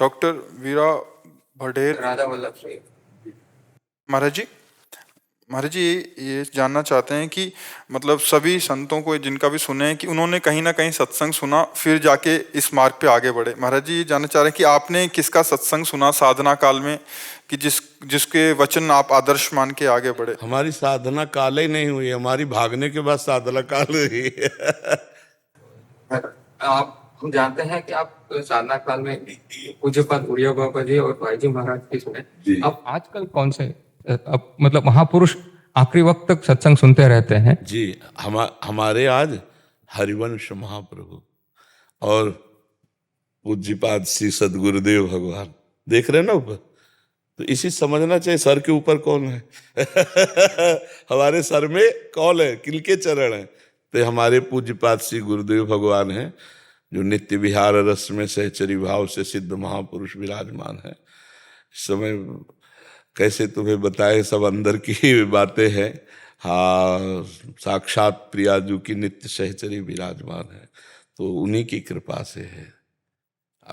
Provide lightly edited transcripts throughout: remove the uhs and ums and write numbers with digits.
Doctor वीरा भडेर राधा वल्लभ सिंह। महाराज जी ये जानना चाहते हैं कि मतलब सभी संतों को जिनका भी सुने हैं कि उन्होंने कहीं ना कहीं सत्संग सुना फिर जाके इस मार्ग पे आगे बढ़े। महाराज जी ये जानना चाह रहे हैं कि आपने किसका सत्संग सुना साधना काल में कि जिसके वचन आप आदर्श मान के आगे बढ़े। हमारी साधना काल ही नहीं हुई, हमारी भागने के बाद साधना काल हुई। आप हम जानते हैं कि आप साधना काल में पूज्यपाद उड़िया बाबा जी और भाई जी महाराज की सुने। अब आजकल कौन से अब मतलब महापुरुष आखिरी वक्त तक सत्संग सुनते रहते हैं जी। हमारे आज हरिवंश महाप्रभु और पूज्यपाद श्री सदगुरुदेव भगवान देख रहे हैं ना ऊपर, तो इसी समझना चाहिए सर के ऊपर कौन है। हमारे सर में कौन है, किनके चरण है? तो हमारे पूज्यपाद श्री गुरुदेव भगवान हैं जो नित्य विहार रस में सहचरी भाव से सिद्ध महापुरुष विराजमान है। इस समय कैसे तुम्हें बताए, सब अंदर की बातें हैं। हाँ, साक्षात प्रियाजू की नित्य सहचरी विराजमान है, तो उन्हीं की कृपा से है।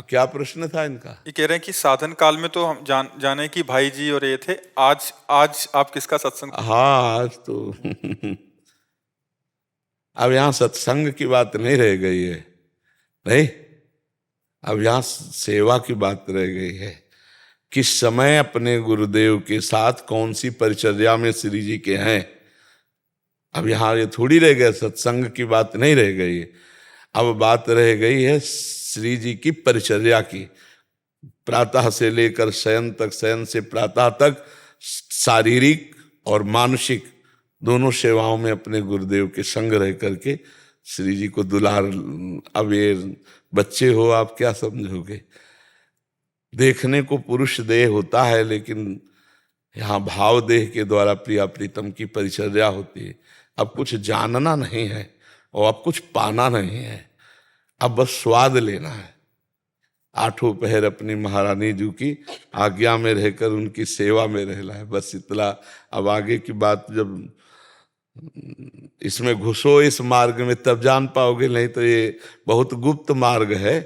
क्या प्रश्न था इनका? ये कह रहे हैं कि साधन काल में तो हम जाने कि भाई जी और ये थे, आज आप किसका सत्संग? हाँ, आज तो अब यहाँ सत्संग की बात नहीं रह गई है, नहीं, अब यहाँ सेवा की बात रह गई है। किस समय अपने गुरुदेव के साथ कौन सी परिचर्या में श्री जी के हैं, अब यहाँ ये थोड़ी रह गया, सत्संग की बात नहीं रह गई है। अब बात रह गई है श्री जी की परिचर्या की। प्रातः से लेकर शयन तक, शयन से प्रातः तक शारीरिक और मानसिक दोनों सेवाओं में अपने गुरुदेव के संग रह करके श्री जी को दुलार। अब ये बच्चे हो, आप क्या समझोगे? देखने को पुरुष देह होता है, लेकिन यहाँ भाव देह के द्वारा प्रिया प्रीतम की परिचर्या होती है। अब कुछ जानना नहीं है और अब कुछ पाना नहीं है, अब बस स्वाद लेना है। आठों पहर अपनी महारानी जी की आज्ञा में रहकर उनकी सेवा में रहना है, बस इतना। अब आगे की बात जब इसमें घुसो इस मार्ग में तब जान पाओगे, नहीं तो ये बहुत गुप्त मार्ग है।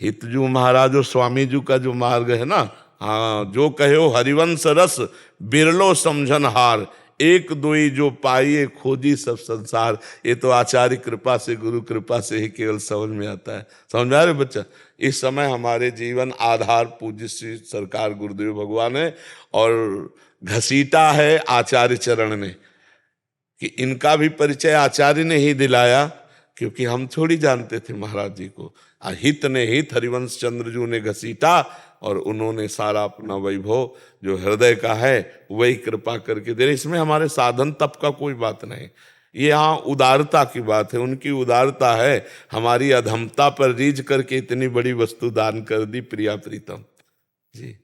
हितजू महाराज और स्वामी जी का जो मार्ग है ना, हाँ, जो कहो हरिवंश रस बिरलो समझन हार, एक दोई जो पाइए खोजी सब संसार। ये तो आचार्य कृपा से, गुरु कृपा से ही केवल समझ में आता है। समझ में आ रहे बच्चा? इस समय हमारे जीवन आधार पूज्य श्री सरकार गुरुदेव भगवान है और घसीटा है आचार्य चरण ने, कि इनका भी परिचय आचार्य ने ही दिलाया, क्योंकि हम थोड़ी जानते थे महाराज जी को। हित ने हित हरिवंश चंद्र जी ने घसीटा और उन्होंने सारा अपना वैभव जो हृदय का है वही कृपा करके दे रहे। इसमें हमारे साधन तप का कोई बात नहीं, ये यहाँ उदारता की बात है। उनकी उदारता है, हमारी अधमता पर रीझ करके इतनी बड़ी वस्तु दान कर दी प्रिया प्रीतम जी।